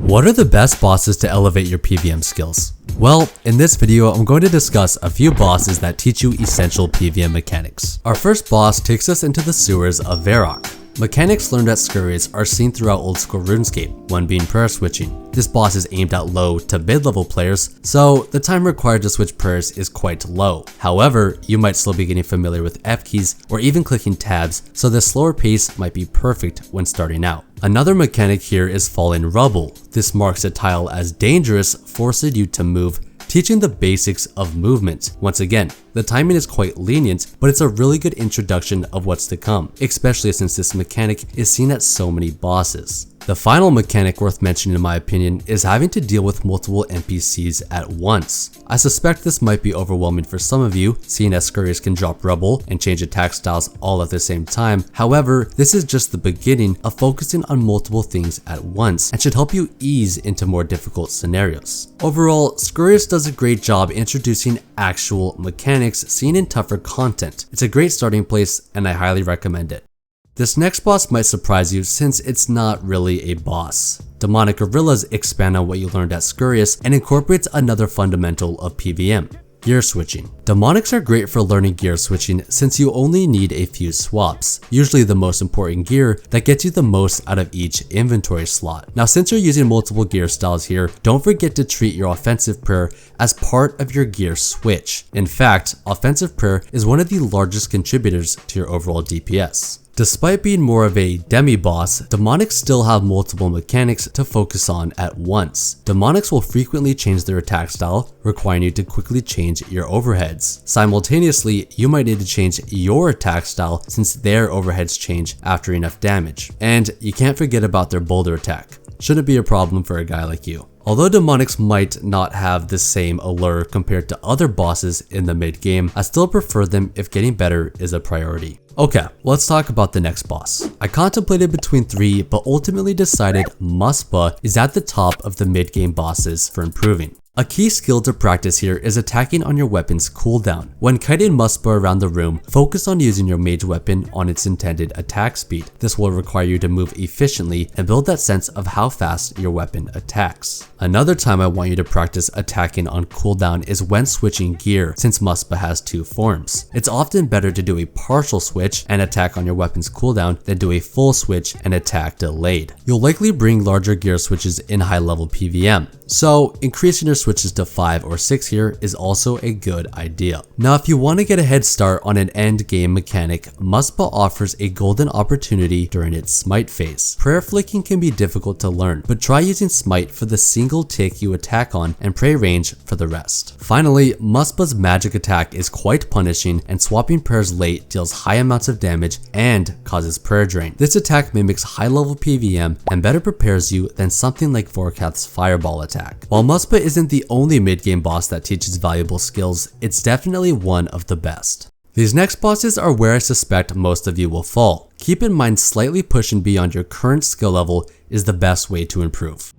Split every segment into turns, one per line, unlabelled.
What are the best bosses to elevate your PvM skills? Well, in this video, I'm going to discuss a few bosses that teach you essential PvM mechanics. Our first boss takes us into the sewers of Varrock. Mechanics learned at Scurrius are seen throughout old school RuneScape, one being prayer switching. This boss is aimed at low to mid level players, so the time required to switch prayers is quite low. However, you might still be getting familiar with F keys or even clicking tabs, so the slower pace might be perfect when starting out. Another mechanic here is Fallen Rubble. This marks a tile as dangerous, forcing you to move, teaching the basics of movement. Once again, the timing is quite lenient, but it's a really good introduction of what's to come, especially since this mechanic is seen at so many bosses. The final mechanic worth mentioning in my opinion is having to deal with multiple NPCs at once. I suspect this might be overwhelming for some of you, seeing as Scurrius can drop rubble and change attack styles all at the same time. However, this is just the beginning of focusing on multiple things at once and should help you ease into more difficult scenarios. Overall, Scurrius does a great job introducing actual mechanics seen in tougher content. It's a great starting place and I highly recommend it. This next boss might surprise you since it's not really a boss. Demonic Gorillas expand on what you learned at Scurrius and incorporates another fundamental of PvM, gear switching. Demonics are great for learning gear switching since you only need a few swaps, usually the most important gear that gets you the most out of each inventory slot. Now since you're using multiple gear styles here, don't forget to treat your offensive prayer as part of your gear switch. In fact, offensive prayer is one of the largest contributors to your overall DPS. Despite being more of a demi-boss, Demonics still have multiple mechanics to focus on at once. Demonics will frequently change their attack style, requiring you to quickly change your overheads. Simultaneously, you might need to change your attack style since their overheads change after enough damage. And you can't forget about their boulder attack. Shouldn't be a problem for a guy like you. Although Demonics might not have the same allure compared to other bosses in the mid game, I still prefer them if getting better is a priority. Okay, let's talk about the next boss. I contemplated between three, but ultimately decided Muspa is at the top of the mid game bosses for improving. A key skill to practice here is attacking on your weapon's cooldown. When kiting Muspa around the room, focus on using your mage weapon on its intended attack speed. This will require you to move efficiently and build that sense of how fast your weapon attacks. Another time I want you to practice attacking on cooldown is when switching gear, since Muspa has two forms. It's often better to do a partial switch and attack on your weapon's cooldown than do a full switch and attack delayed. You'll likely bring larger gear switches in high level PvM, so increasing your switches to 5 or 6 here is also a good idea. Now if you want to get a head start on an end game mechanic, Muspa offers a golden opportunity during its smite phase. Prayer flicking can be difficult to learn, but try using smite for the single tick you attack on and pray range for the rest. Finally, Muspa's magic attack is quite punishing and swapping prayers late deals high amounts of damage and causes prayer drain. This attack mimics high level PvM and better prepares you than something like Vorkath's fireball attack. While Muspa isn't the only mid-game boss that teaches valuable skills, it's definitely one of the best. These next bosses are where I suspect most of you will fall. Keep in mind slightly pushing beyond your current skill level is the best way to improve.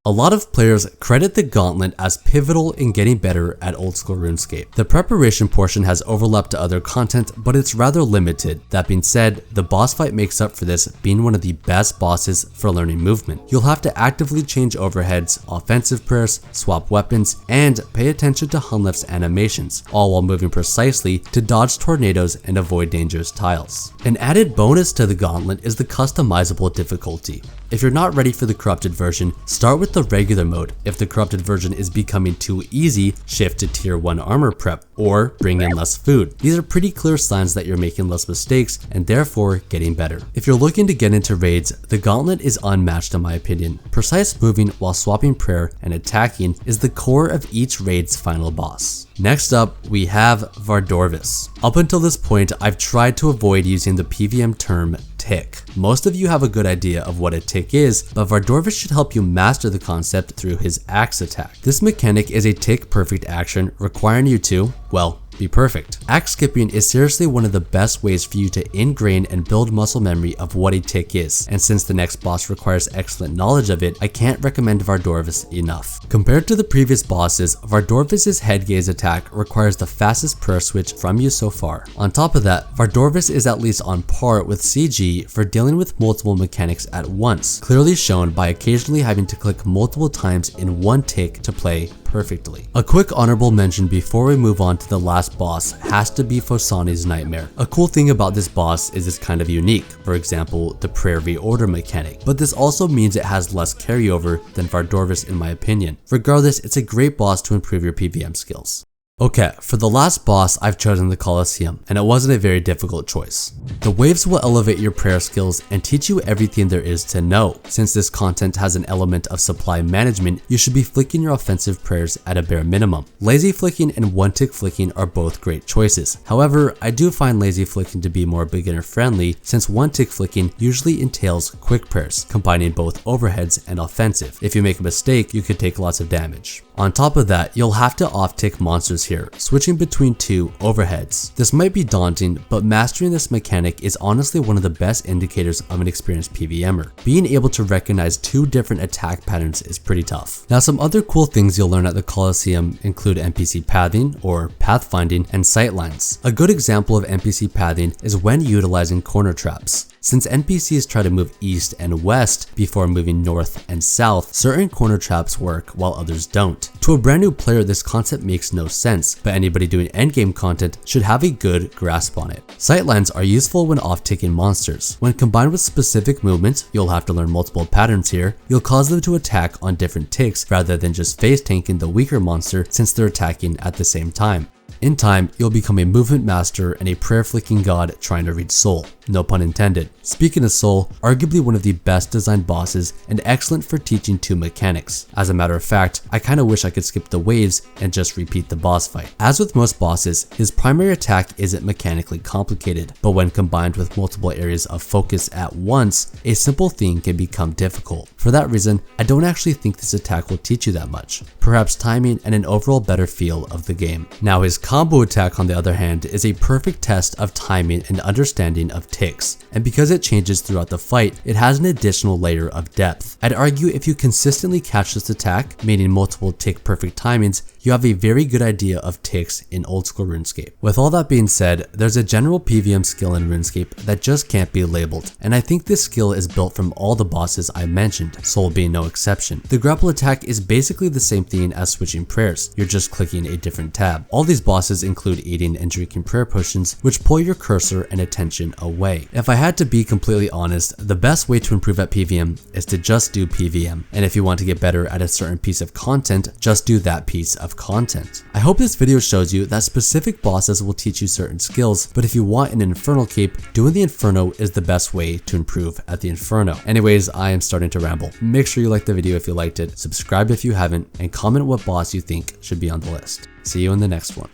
A lot of players credit the Gauntlet as pivotal in getting better at old school RuneScape. The preparation portion has overlapped to other content, but it's rather limited. That being said, the boss fight makes up for this, being one of the best bosses for learning movement. You'll have to actively change overheads, offensive prayers, swap weapons, and pay attention to Hunleft's animations, all while moving precisely to dodge tornadoes and avoid dangerous tiles. An added bonus to the Gauntlet is the customizable difficulty. If you're not ready for the corrupted version, start with the regular mode. If the corrupted version is becoming too easy, shift to tier 1 armor prep or bring in less food. These are pretty clear signs that you're making less mistakes and therefore getting better. If you're looking to get into raids, the Gauntlet is unmatched in my opinion. Precise moving while swapping prayer and attacking is the core of each raid's final boss. Next up, we have Vardorvis. Up until this point, I've tried to avoid using the PvM term tick. Most of you have a good idea of what a tick is, but Vardorvis should help you master the concept through his axe attack. This mechanic is a tick perfect action requiring you to, well, be perfect. Axe skipping is seriously one of the best ways for you to ingrain and build muscle memory of what a tick is, and since the next boss requires excellent knowledge of it, I can't recommend Vardorvis enough. Compared to the previous bosses, Vardorvis' head gaze attack requires the fastest prayer switch from you so far. On top of that, Vardorvis is at least on par with CG for dealing with multiple mechanics at once, clearly shown by occasionally having to click multiple times in one tick to play perfectly. A quick honorable mention before we move on to the last boss has to be Phosani's Nightmare. A cool thing about this boss is it's kind of unique, for example, the prayer reorder mechanic, but this also means it has less carryover than Vardorvis in my opinion. Regardless, it's a great boss to improve your PvM skills. Okay, for the last boss, I've chosen the Colosseum, and it wasn't a very difficult choice. The waves will elevate your prayer skills and teach you everything there is to know. Since this content has an element of supply management, you should be flicking your offensive prayers at a bare minimum. Lazy flicking and one-tick flicking are both great choices. However, I do find lazy flicking to be more beginner friendly since one-tick flicking usually entails quick prayers, combining both overheads and offensive. If you make a mistake, you could take lots of damage. On top of that, you'll have to off-tick monsters here, switching between two overheads. This might be daunting, but mastering this mechanic is honestly one of the best indicators of an experienced PvMer. Being able to recognize two different attack patterns is pretty tough. Now, some other cool things you'll learn at the Colosseum include NPC pathing or pathfinding and sightlines. A good example of NPC pathing is when utilizing corner traps. Since NPCs try to move east and west before moving north and south, certain corner traps work while others don't. To a brand new player, this concept makes no sense, but anybody doing endgame content should have a good grasp on it. Sightlines are useful when off-ticking monsters. When combined with specific movements, you'll have to learn multiple patterns here. You'll cause them to attack on different ticks rather than just face tanking the weaker monster since they're attacking at the same time. In time, you'll become a movement master and a prayer flicking god trying to reach Soul. No pun intended. Speaking of Soul, arguably one of the best designed bosses and excellent for teaching two mechanics. As a matter of fact, I kinda wish I could skip the waves and just repeat the boss fight. As with most bosses, his primary attack isn't mechanically complicated, but when combined with multiple areas of focus at once, a simple thing can become difficult. For that reason, I don't actually think this attack will teach you that much. Perhaps timing and an overall better feel of the game. Now his combo attack on the other hand is a perfect test of timing and understanding of ticks, and because it changes throughout the fight, it has an additional layer of depth. I'd argue if you consistently catch this attack, meaning multiple tick perfect timings, you have a very good idea of ticks in old school RuneScape. With all that being said, there's a general PvM skill in RuneScape that just can't be labeled, and I think this skill is built from all the bosses I mentioned, Soul being no exception. The grapple attack is basically the same thing as switching prayers, you're just clicking a different tab. All these bosses include eating and drinking prayer potions, which pull your cursor and attention away. If I had to be completely honest, the best way to improve at PvM is to just do PvM, and if you want to get better at a certain piece of content, just do that piece of content. I hope this video shows you that specific bosses will teach you certain skills, but if you want an Infernal cape, doing the Inferno is the best way to improve at the Inferno. Anyways, I am starting to ramble. Make sure you like the video if you liked it, subscribe if you haven't, and comment what boss you think should be on the list. See you in the next one.